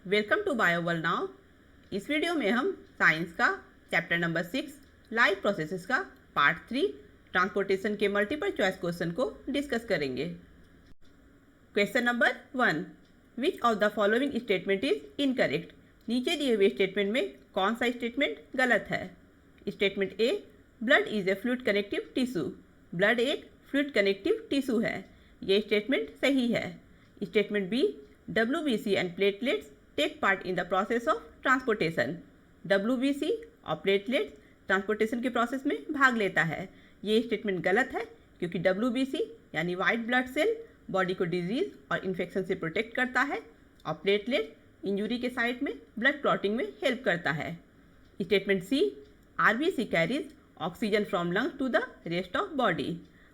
Welcome to Bioworld now. इस video में हम साइंस का चैप्टर नंबर 6 लाइफ प्रोसेसेस का पार्ट 3 ट्रांसपोर्टेशन के मल्टीपल चॉइस क्वेश्चन को डिस्कस करेंगे। Question number 1, which of the following statement is incorrect. नीचे दिए हुए स्टेटमेंट में कौन सा स्टेटमेंट गलत है। Statement A, blood is a fluid connective tissue. Blood एक फ्लूइड कनेक्टिव टिश्यू है, ये स्टेटमेंट सही है। Statement B, WBC and platelets take part in the process of transportation. WBC और प्लेटलेट्स ट्रांसपोर्टेशन के प्रोसेस में भाग लेता है, ये स्टेटमेंट गलत है क्योंकि WBC यानी वाइट ब्लड सेल बॉडी को डिजीज और इन्फेक्शन से प्रोटेक्ट करता है और प्लेटलेट इंजुरी के साइट में ब्लड क्लॉटिंग में हेल्प करता है। Statement C, RBC carries oxygen from lungs to the rest of body.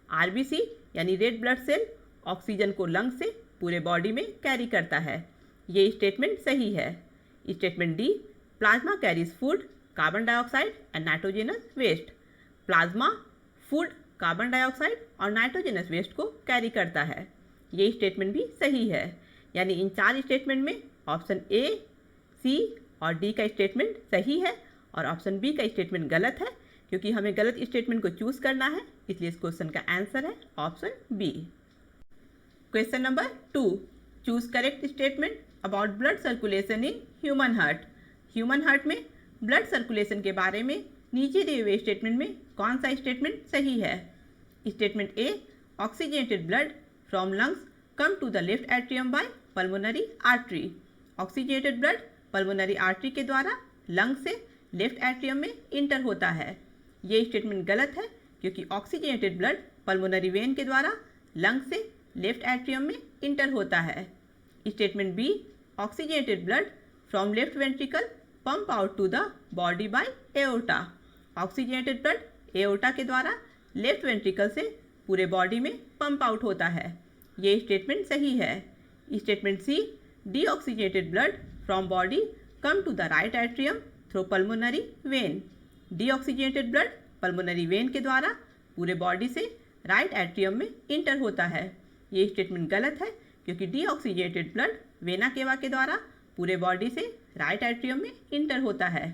RBC यानी रेड ब्लड सेल ऑक्सीजन को लंग्स से पूरे बॉडी में कैरी करता है, ये स्टेटमेंट सही है। Statement D, plasma carries food, carbon dioxide and nitrogenous waste. Plasma food, carbon dioxide और नाइट्रोजनस वेस्ट को कैरी करता है, ये स्टेटमेंट भी सही है। यानी इन 4 स्टेटमेंट में ऑप्शन ए, सी और डी का स्टेटमेंट सही है और ऑप्शन बी का स्टेटमेंट गलत है। क्योंकि हमें गलत स्टेटमेंट को चूज करना है, इसलिए इस क्वेश्चन का आंसर है option B. Question number 2, choose correct statement about blood circulation in human heart. Human heart में ब्लड सर्कुलेशन के बारे में नीचे दिए हुए स्टेटमेंट में कौन सा स्टेटमेंट सही है। Statement A, oxygenated blood from lungs come to the left atrium by pulmonary artery. Oxygenated blood pulmonary artery के द्वारा लंग से लेफ्ट एट्रियम में इंटर होता है, ये स्टेटमेंट गलत है क्योंकि ऑक्सीजनेटेड ब्लड पल्मोनरी वेन के द्वारा लंग से लेफ्ट एट्रियम में इंटर होता है। Statement B, oxygenated blood from left ventricle pump out to the body by aorta. Oxygenated blood aorta के द्वारा लेफ्ट वेंट्रिकल से पूरे बॉडी में पंप आउट होता है, ये स्टेटमेंट सही है। Statement C, deoxygenated blood from body come to the right atrium through pulmonary vein. Deoxygenated blood pulmonary vein के द्वारा पूरे बॉडी से राइट एट्रियम में इंटर होता है, ये स्टेटमेंट गलत है क्योंकि डीऑक्सीजनेटेड ब्लड वेना केवा के द्वारा पूरे बॉडी से राइट एट्रियम में इंटर होता है।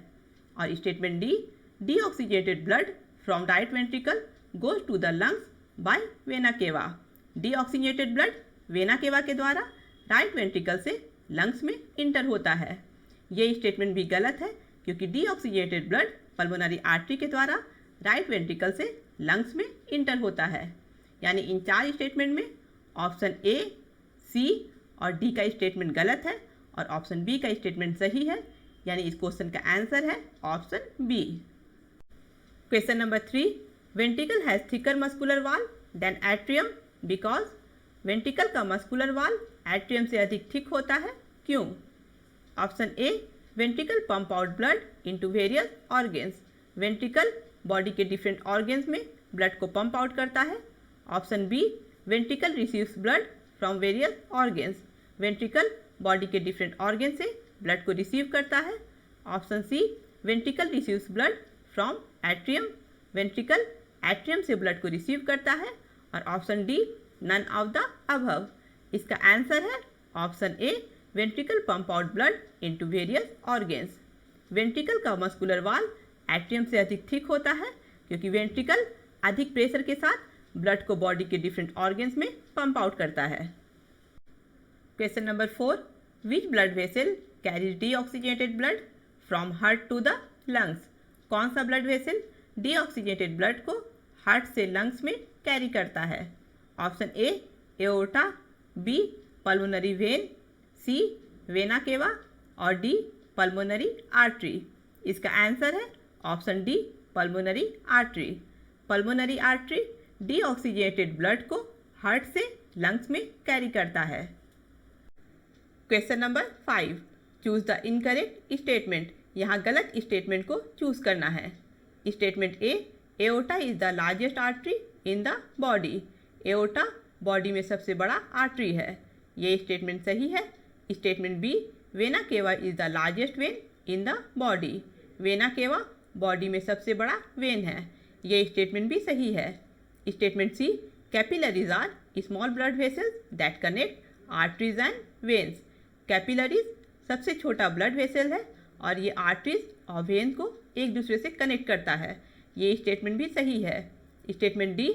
और statement D, deoxygenated blood from right ventricle goes to the lungs by vena cava. Deoxygenated blood vena cava के द्वारा राइट वेंट्रिकल से लंग्स में इंटर होता है, ये स्टेटमेंट भी गलत है क्योंकि डीऑक्सीजनेटेड ब्लड पल्मोनरी आर्टरी के द्वारा राइट वेंट्रिकल से लंग्स में इंटर होता है। यानी इन 4 स्टेटमेंट में ऑप्शन ए, सी और डी का स्टेटमेंट गलत है और ऑप्शन बी का स्टेटमेंट सही है, यानी इस क्वेश्चन का आंसर है option B. Question number 3, ventricle has thicker muscular wall than atrium because. Ventricle का मस्कुलर वॉल एट्रियम से अधिक थिक होता है, क्यों। Option A, ventricle pump out blood into various organs. Ventricle body के डिफरेंट ऑर्गेन्स में blood को pump out करता है। Option B, ventricle receives blood from various organs. Ventricle body के डिफरेंट ऑर्गेन से ब्लड को रिसीव करता है। Option C, ventricle receives blood from atrium. Ventricle atrium से ब्लड को रिसीव करता है। और option D, none of the above. इसका आंसर है option A, ventricle pump out blood into various organs. Ventricle का मस्कुलर वॉल एट्रियम से अधिक थिक होता है क्योंकि वेंट्रिकल अधिक प्रेशर के साथ ब्लड को बॉडी के डिफरेंट ऑर्गेन्स में पंप आउट करता है। Question number 4, which blood vessel carries deoxygenated blood from heart to the lungs. कौन सा ब्लड वेसल डीऑक्सीजनेटेड ब्लड को हार्ट से लंग्स में कैरी करता है। Option A, aorta, B, pulmonary vein, C, vena cava और डी, पल्मोनरी आर्टरी। इसका answer है option D, pulmonary artery. Pulmonary artery deoxygenated blood को हार्ट से लंग्स में कैरी करता है। Question number 5, choose the incorrect statement. यहाँ गलत स्टेटमेंट को चूज करना है। Statement A, aorta is the largest artery in the body. Aorta body में सबसे बड़ा आर्टरी है, ये स्टेटमेंट सही है। Statement B, vena cava is the largest vein in the body. Vena cava body में सबसे बड़ा वेन है, ये स्टेटमेंट भी सही है। Statement C, capillaries are small blood vessels that connect arteries and veins. Capillaries सबसे छोटा ब्लड वेसल है और ये आर्टरीज और वेन को एक दूसरे से कनेक्ट करता है। ये स्टेटमेंट भी सही है। स्टेटमेंट डी,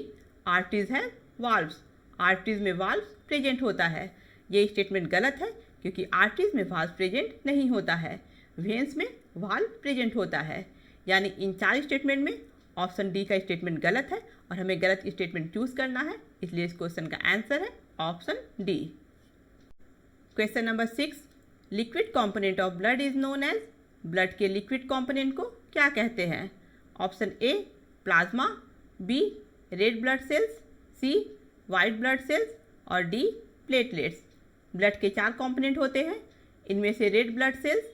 आर्टरीज है वाल्व्स, आर्टरीज में वाल्व प्रेजेंट होता है। ये स्टेटमेंट गलत है क्योंकि आर्टरीज में वाल्व प्रेजेंट नहीं होता है, वेन्स में वाल्व प्रेजेंट होता है। यानी इन 4 स्टेटमेंट में ऑप्शन डी का स्टेटमेंट गलत है और हमें गलत स्टेटमेंट चूज करना है, इसलिए इस क्वेश्चन का आंसर है option D. Question number 6, liquid component of blood is known as, blood के लिक्विड कंपोनेंट को क्या कहते हैं? Option A plasma, B red blood cells, C white blood cells और डी प्लेटलेट्स। ब्लड के 4 कंपोनेंट होते हैं, इनमें से red blood cells,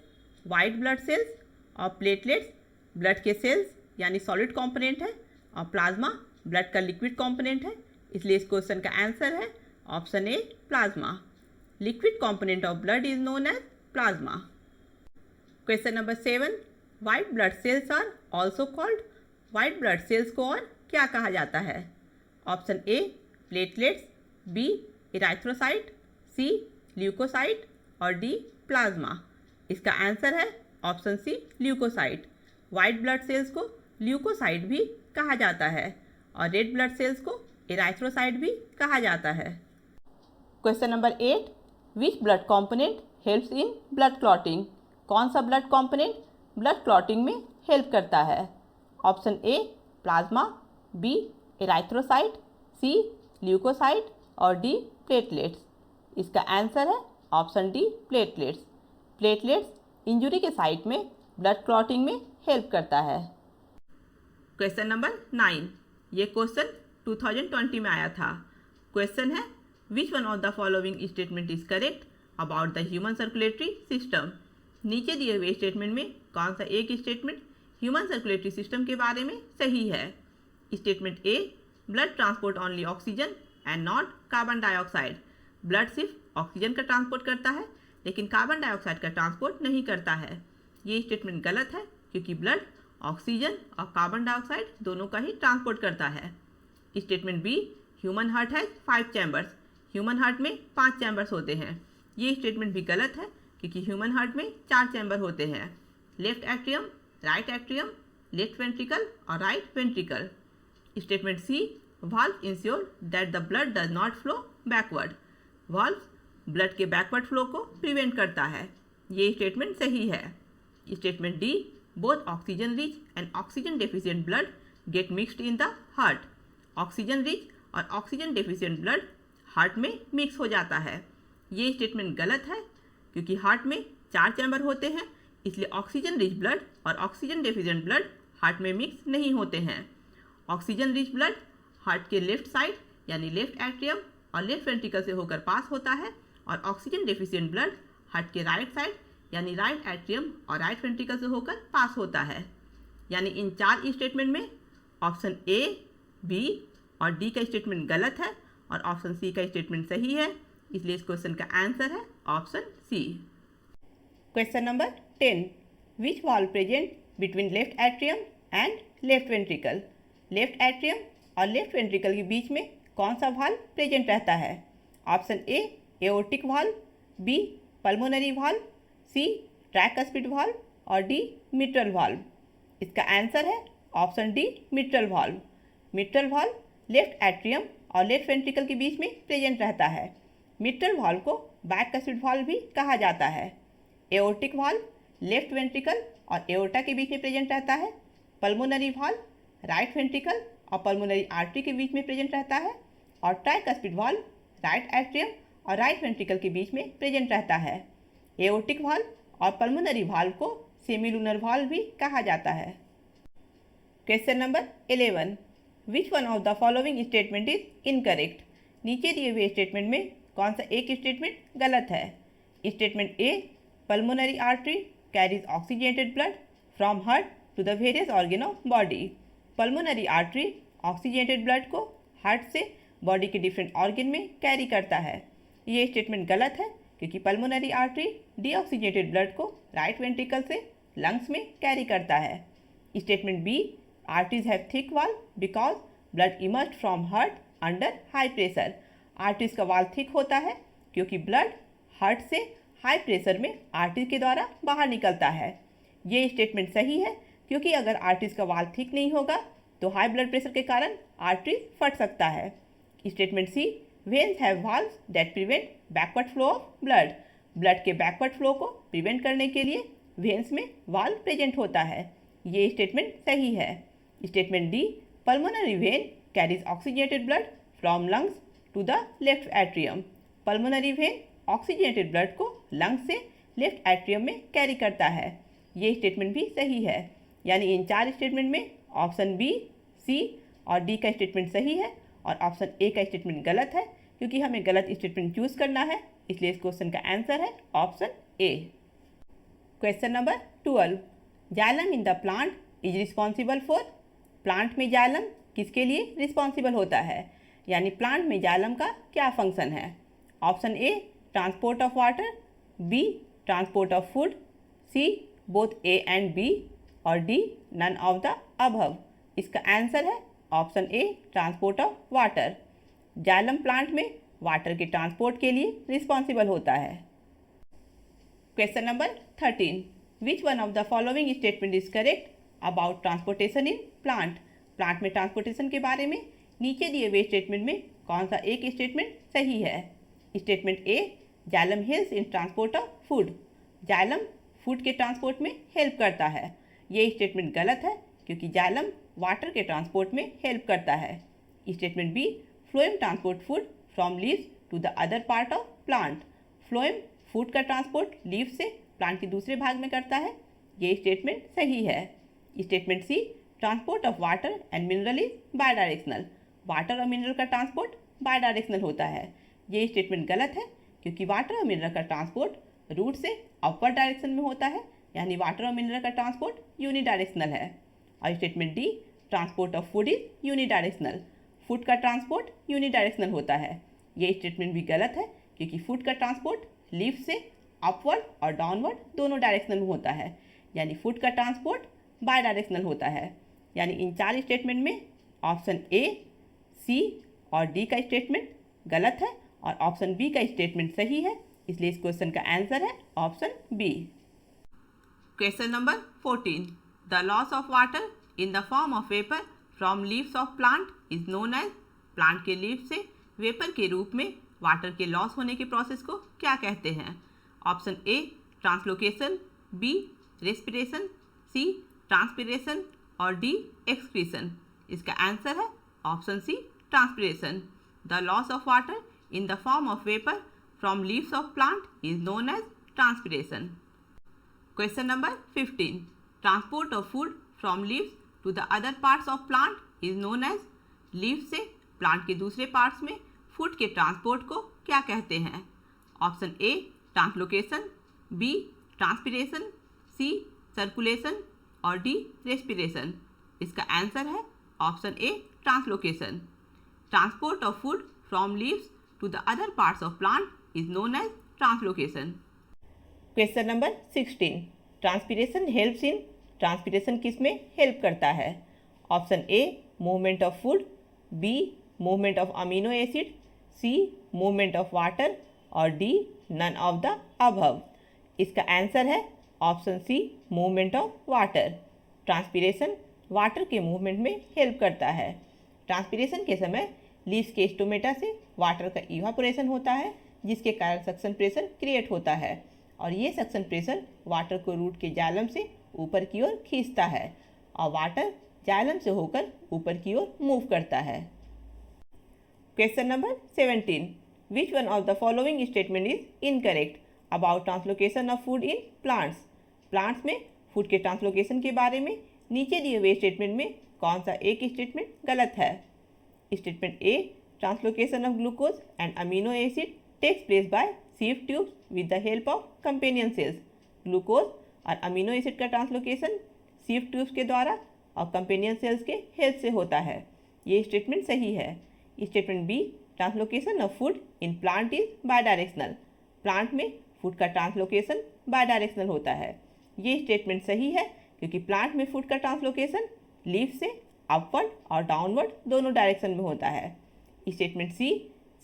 white blood cells और प्लेटलेट्स ब्लड के सेल्स यानी सॉलिड कंपोनेंट है और प्लाज्मा ब्लड का लिक्विड कंपोनेंट है, इसलिए इस क्वेश्चन का आंसर है option A plasma. Liquid component of blood is known as plasma. Question number 7, white blood cells are also called, white blood cells को और क्या कहा जाता है? Option A platelets, B erythrocyte, C leukocyte और D plasma. इसका answer है option C leukocyte. White blood cells को ल्यूकोसाइट भी कहा जाता है और रेड ब्लड सेल्स को इराथ्रोसाइट भी कहा जाता है। Question number 8, which blood component helps in blood clotting, कौन सा ब्लड कंपोनेंट ब्लड क्लॉटिंग में हेल्प करता है? Option A plasma, B erythrocyte, C leukocyte और डी प्लेटलेट्स। इसका आंसर है option D platelets. Platelets injury के साइट में ब्लड क्लॉटिंग में हेल्प करता है। क्वेश्चन नंबर 9, ये क्वेश्चन 2020 में आया था। क्वेश्चन है विच one of the following statement is correct about the human circulatory system. नीचे दिए हुए स्टेटमेंट में कौन सा एक स्टेटमेंट ह्यूमन सर्कुलेटरी सिस्टम के बारे में सही है? Statement A, blood transport only oxygen and not carbon dioxide, blood सिर्फ ऑक्सीजन का ट्रांसपोर्ट करता है लेकिन कार्बन डाइऑक्साइड का ट्रांसपोर्ट नहीं करता है। ये स्टेटमेंट गलत है क्योंकि ब्लड ऑक्सीजन और कार्बन डाइऑक्साइड दोनों का ही ट्रांसपोर्ट करता है। Statement B, human heart has 5 chambers, human heart में 5 चैम्बर्स होते हैं। ये स्टेटमेंट भी गलत है क्योंकि ह्यूमन हार्ट में 4 चैम्बर होते हैं, left atrium, right atrium, left ventricle और right ventricle. Statement C, valve ensure that the blood does not flow backward, valve blood के बैकवर्ड फ्लो को प्रिवेंट करता है। ये स्टेटमेंट सही है। Statement D, both oxygen rich and oxygen deficient blood get mixed in the heart, oxygen rich और oxygen deficient blood heart में mix हो जाता है। ये स्टेटमेंट गलत है क्योंकि हार्ट में 4 चैम्बर होते हैं, इसलिए ऑक्सीजन रिच ब्लड और ऑक्सीजन डेफिशिएंट ब्लड हार्ट में मिक्स नहीं होते हैं। ऑक्सीजन रिच ब्लड हार्ट के लेफ्ट साइड यानी लेफ्ट एट्रियम और लेफ्ट वेंट्रिकल से होकर पास होता है और ऑक्सीजन डेफिशिएंट ब्लड हार्ट के राइट साइड यानी राइट एट्रियम और राइट वेंट्रिकल से होकर पास होता है। यानी इन 4 स्टेटमेंट में ऑप्शन ए, बी और डी का स्टेटमेंट गलत है और ऑप्शन सी का स्टेटमेंट सही है, इसलिए इस क्वेश्चन का आंसर है option C. Question number 10, which valve present between left atrium and left ventricle, left atrium और लेफ्ट वेंट्रिकल के बीच में कौन सा वाल्व प्रेजेंट रहता है? Option A aortic valve, B pulmonary valve, C tricuspid valve और डी मिट्रल वाल्व। इसका आंसर है option D mitral valve. Mitral valve left atrium और लेफ्ट वेंट्रिकल के बीच में प्रेजेंट रहता है। मिट्रल वाल्व को बाइकस्पिड वाल्व भी कहा जाता है। एओर्टिक वाल्व लेफ्ट वेंट्रिकल और एओर्टा के बीच में प्रेजेंट रहता है। पल्मोनरी वाल्व राइट वेंट्रिकल और पल्मोनरी आर्टरी के बीच में प्रेजेंट रहता है और ट्राइकस्पिड वाल्व राइट एट्रियम और राइट वेंट्रिकल के बीच में प्रेजेंट रहता है। एओर्टिक वाल्व और पल्मोनरी वाल्व को सेमीलुनर वाल्व भी कहा जाता है। Question number 11, which one of the following statement is incorrect. नीचे दिए हुए स्टेटमेंट में कौन सा एक स्टेटमेंट गलत है? Statement A, pulmonary artery carries oxygenated blood from heart to the various organ of body. Pulmonary artery oxygenated blood को हार्ट से बॉडी के डिफरेंट ऑर्गन में कैरी करता है। ये स्टेटमेंट गलत है क्योंकि पल्मोनरी आर्टरी डीऑक्सीजनेटेड ब्लड को राइट वेंट्रिकल से लंग्स में कैरी करता है। Statement B, arteries have thick wall because blood emerged from heart under high pressure. Arteries का वाल थिक होता है क्योंकि ब्लड हार्ट से हाई प्रेशर में आर्टरी के द्वारा बाहर निकलता है। ये स्टेटमेंट सही है क्योंकि अगर आर्टरीज का वाल थिक नहीं होगा तो हाई ब्लड प्रेशर के कारण आर्टरी फट सकता है। Statement C, veins have valves that prevent backward flow of blood. Blood के बैकवर्ड फ्लो को प्रिवेंट करने के लिए वेन्स में वाल्व प्रेजेंट होता है। ये स्टेटमेंट सही है। Statement D, pulmonary vein carries oxygenated blood from lungs to the left atrium. Pulmonary vein oxygenated blood को लंग्स से लेफ्ट एट्रियम में कैरी करता है। ये स्टेटमेंट भी सही है। यानी इन 4 स्टेटमेंट में ऑप्शन बी, सी और डी का स्टेटमेंट सही है और ऑप्शन ए का स्टेटमेंट गलत है। क्योंकि हमें गलत स्टेटमेंट चूज करना है, इसलिए इस क्वेश्चन का आंसर है option A. Question number 12, xylem in the plant is responsible for. Plant में जाइलम किसके लिए रिस्पॉन्सिबल होता है, यानी प्लांट में जाइलम का क्या फंक्शन है। Option A, transport of water, B transport of food, C both A and B और D none of the above. इसका आंसर है option A, transport of water. Xylem plant में वाटर के transport के लिए रिस्पॉन्सिबल होता है। Question number 13, which one of the following statement is correct about transportation in plant. Plant में transportation के बारे में नीचे दिए हुए स्टेटमेंट में कौन सा एक स्टेटमेंट सही है। Statement A, xylem helps in transport of food. Xylem food के ट्रांसपोर्ट में हेल्प करता है। ये स्टेटमेंट गलत है क्योंकि जाइलम वाटर के ट्रांसपोर्ट में हेल्प करता है। Statement B, phloem transport food from leaves to the other part of plant. Phloem food का ट्रांसपोर्ट लीव्स से प्लांट के दूसरे भाग में करता है। ये स्टेटमेंट सही है। Statement C, transport of water and mineral is bidirectional. Water और मिनरल का ट्रांसपोर्ट बायडायरेक्शनल होता है। ये स्टेटमेंट गलत है क्योंकि वाटर और मिनरल का ट्रांसपोर्ट रूट से अपवर्ड डायरेक्शन में होता है, यानी वाटर और मिनरल का ट्रांसपोर्ट यूनिडायरेक्शनल है। और statement D, transport of food is unidirectional. Food का ट्रांसपोर्ट यूनिडायरेक्शनल होता है। ये स्टेटमेंट भी गलत है क्योंकि फूड का ट्रांसपोर्ट लीफ से अपवर्ड और डाउनवर्ड दोनों डायरेक्शनल में होता है, यानी फूड का ट्रांसपोर्ट बाय डायरेक्शनल होता है। यानी इन 4 स्टेटमेंट में ऑप्शन ए, सी और डी का स्टेटमेंट गलत है और ऑप्शन बी का स्टेटमेंट सही है, इसलिए इस क्वेश्चन का आंसर है option B. Question number 14, the loss of water in the form of vapour from leaves of plant is known as. Plant के लीव्स से वेपर के रूप में वाटर के लॉस होने के प्रोसेस को क्या कहते हैं। Option A, translocation, B respiration, C transpiration और डी एक्सक्रीशन। इसका आंसर है option C, transpiration. The loss of water in the form of vapor from leaves of plant is known as transpiration. Question number 15. Transport of food from leaves to the other parts of plant is known as. leaves से plant के दूसरे parts में food के transport को क्या कहते हैं। Option A, translocation, B transpiration, C circulation और डी रेस्पिरेशन। इसका आंसर है option A, translocation. Transport of food from leaves to the other parts of plant is known as translocation. Question number 16. Transpiration helps in. Transpiration किस में help करता है। Option A, movement of food, B movement of amino acid, C movement of water और D none of the above. इसका answer है option C, movement of water. Transpiration water के movement में help करता है। ट्रांसपिरेशन के समय लीव्स के स्टोमेटा से वाटर का इवापोरेशन होता है, जिसके कारण सक्शन प्रेशर क्रिएट होता है और ये सक्शन प्रेशर वाटर को रूट के जाइलम से ऊपर की ओर खींचता है और वाटर जाइलम से होकर ऊपर की ओर मूव करता है। Question number 17. Which one of the following statement is incorrect about translocation of food in plants. Plants में फूड के ट्रांसलोकेशन के बारे में नीचे दिए हुए स्टेटमेंट में कौन सा एक स्टेटमेंट गलत है। Statement A, translocation of glucose and amino acid takes place by sieve tubes with the help of companion cells. Glucose और अमीनो एसिड का ट्रांसलोकेशन सीव ट्यूब्स के द्वारा और कंपेनियन सेल्स के हेल्प से होता है। ये स्टेटमेंट सही है। Statement B, translocation of food in plant is bidirectional. Plant में फूड का ट्रांसलोकेशन बाय डायरेक्शनल होता है। ये स्टेटमेंट सही है क्योंकि प्लांट में फूड का ट्रांसलोकेशन लीफ से अपवर्ड और डाउनवर्ड दोनों डायरेक्शन में होता है। Statement C,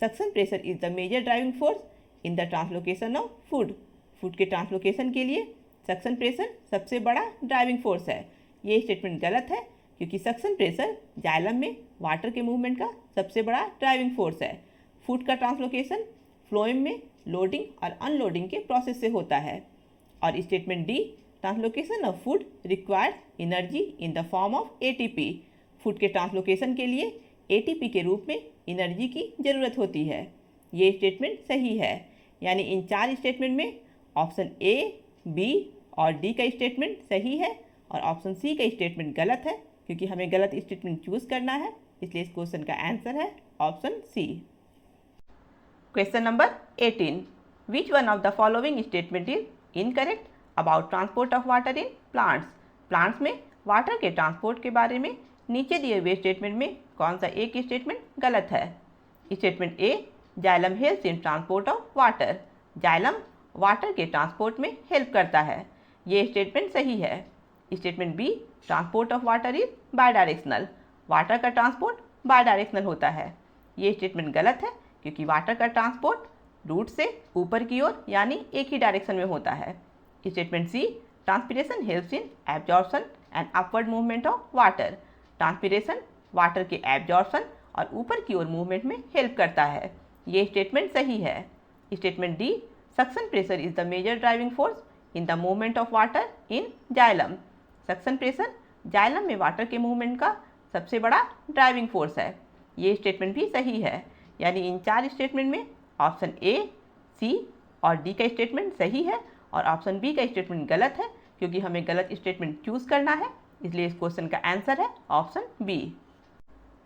suction pressure is the major driving force in the translocation of food. Food के ट्रांसलोकेशन के लिए सक्शन प्रेशर सबसे बड़ा ड्राइविंग फोर्स है। ये स्टेटमेंट गलत है क्योंकि सक्शन प्रेशर जाइलम में वाटर के मूवमेंट का सबसे बड़ा ड्राइविंग फोर्स है। फूड का ट्रांसलोकेशन फ्लोएम में लोडिंग और अनलोडिंग के प्रोसेस से होता है। और statement D, translocation of food required energy in the form of ATP. Food के ट्रांसलोकेशन के लिए एटीपी के रूप में एनर्जी की ज़रूरत होती है। ये स्टेटमेंट सही है, यानी इन 4 स्टेटमेंट में ऑप्शन ए, बी और डी का स्टेटमेंट सही है और ऑप्शन सी का स्टेटमेंट गलत है। क्योंकि हमें गलत स्टेटमेंट चूज़ करना है, इसलिए इस क्वेश्चन का आंसर है option C. Question number 18, which one of the following statement is incorrect about transport of water in plants. Plants में वाटर के ट्रांसपोर्ट के बारे में नीचे दिए हुए स्टेटमेंट में कौन सा एक स्टेटमेंट गलत है। Statement A, xylem helps in transport of water. Xylem water के ट्रांसपोर्ट में हेल्प करता है, ये स्टेटमेंट सही है। Statement B, transport of water is bidirectional. Water का ट्रांसपोर्ट बायडायरेक्शनल होता है, ये स्टेटमेंट गलत है क्योंकि वाटर का ट्रांसपोर्ट रूट से ऊपर की ओर यानी एक ही डायरेक्शन में होता है। Statement C, transpiration helps in absorption and upward movement of water. Transpiration water के एब्जॉर्प्शन और ऊपर की ओर मूवमेंट में हेल्प करता है, ये स्टेटमेंट सही है। Statement D, suction pressure is the major driving force in the movement of water in xylem. Suction pressure xylem में वाटर के मूवमेंट का सबसे बड़ा ड्राइविंग फोर्स है, ये स्टेटमेंट भी सही है। यानी इन 4 स्टेटमेंट में ऑप्शन ए, सी और डी का स्टेटमेंट सही है और ऑप्शन बी का स्टेटमेंट गलत है। क्योंकि हमें गलत स्टेटमेंट चूज़ करना है, इसलिए इस क्वेश्चन का आंसर है option B.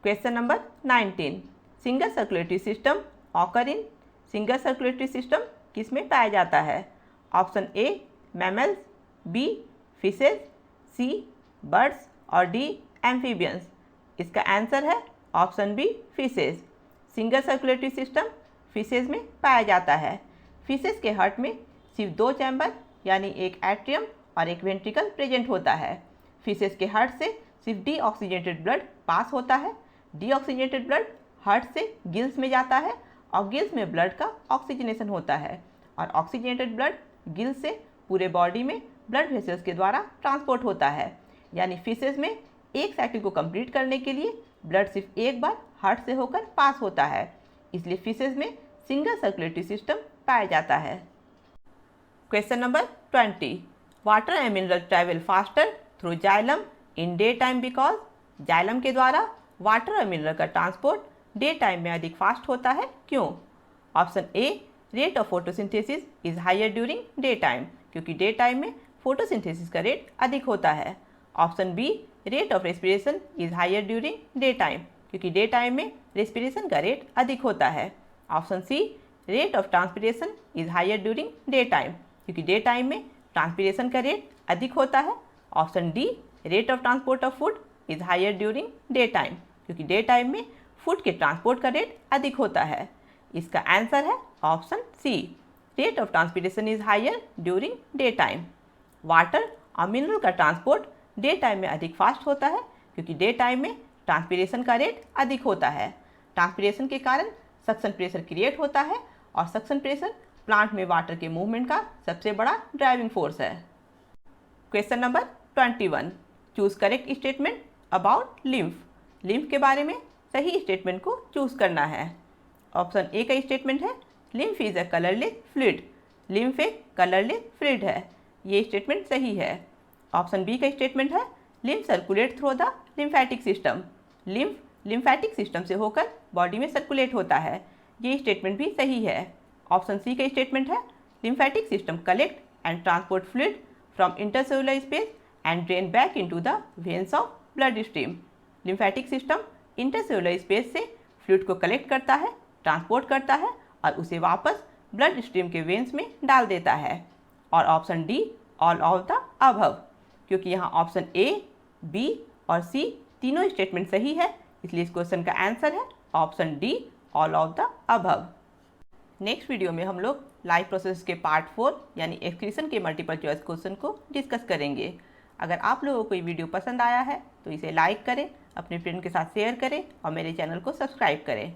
Question number 19, single circulatory system occur in. Single circulatory system किस में पाया जाता है। Option A, mammals, B, fishes, C, birds और डी, एम्फीबियंस। इसका आंसर है option B, fishes. Single circulatory system fishes में पाया जाता है। फिशेज के हार्ट में सिर्फ 2 चैम्बर यानी एक एट्रियम और एक वेंट्रिकल प्रेजेंट होता है। फिशेज के हार्ट से सिर्फ डीऑक्सीजनेटेड ब्लड पास होता है। डीऑक्सीजनेटेड ब्लड हार्ट से गिल्स में जाता है और गिल्स में ब्लड का ऑक्सीजनेशन होता है और ऑक्सीजनेटेड ब्लड गिल्स से पूरे बॉडी में ब्लड वेसल्स के द्वारा ट्रांसपोर्ट होता है। यानी फिशेज में एक साइकिल को कंप्लीट करने के लिए ब्लड सिर्फ एक बार हार्ट से होकर पास होता है, इसलिए फिशेज में सिंगल सर्कुलेटरी सिस्टम पाया जाता है। Question number 20, water and mineral travel faster through xylem in day time because. Xylem के द्वारा वाटर और मिनरल का ट्रांसपोर्ट डे टाइम में अधिक फास्ट होता है, क्यों। Option A, rate of photosynthesis is higher during day time. क्योंकि डे टाइम में फोटोसिंथेसिस का रेट अधिक होता है। Option B, rate of respiration is higher during day time. क्योंकि डे टाइम में रेस्पिरेशन का रेट अधिक होता है। Option C, rate of transpiration is higher during day time. क्योंकि डे टाइम में ट्रांसपिरेशन का रेट अधिक होता है। Option D, rate of transport of food is higher during day time. क्योंकि डे टाइम में फूड के ट्रांसपोर्ट का रेट अधिक होता है। इसका आंसर है option C, rate of transpiration is higher during day time. Water और मिनरल का ट्रांसपोर्ट डे टाइम में अधिक फास्ट होता है क्योंकि डे टाइम में ट्रांसपिरेशन का रेट अधिक होता है। ट्रांसपिरेशन के कारण सक्शन प्रेशर क्रिएट होता है और सक्शन प्रेशर प्लांट में वाटर के मूवमेंट का सबसे बड़ा ड्राइविंग फोर्स है। Question number 21, choose correct statement about lymph. Lymph के बारे में सही स्टेटमेंट को चूज करना है। ऑप्शन ए का स्टेटमेंट है, lymph is a colourless fluid. Lymph एक कलरलेस फ्लूइड है, ये स्टेटमेंट सही है। ऑप्शन बी का स्टेटमेंट है, lymph circulate through the lymphatic system. Lymph lymphatic system से होकर बॉडी में सर्कुलेट होता है, ये स्टेटमेंट भी सही है। ऑप्शन सी का स्टेटमेंट है, lymphatic system collect and transport fluid from intercellular space and drain back into the veins of blood stream. Lymphatic system intercellular space से फ्लूइड को कलेक्ट करता है, ट्रांसपोर्ट करता है और उसे वापस ब्लड स्ट्रीम के वेन्स में डाल देता है। और option D, all of the above. क्योंकि यहाँ ऑप्शन ए, बी और सी तीनों स्टेटमेंट सही है, इसलिए इस क्वेश्चन का आंसर है option D, all of the above. Next video में हम लोग लाइफ प्रोसेस के पार्ट 4 यानी एक्सक्रीशन के मल्टीपल चॉइस क्वेश्चन को डिस्कस करेंगे। अगर आप लोगों को ये वीडियो पसंद आया है तो इसे लाइक करें, अपने फ्रेंड के साथ शेयर करें और मेरे चैनल को सब्सक्राइब करें।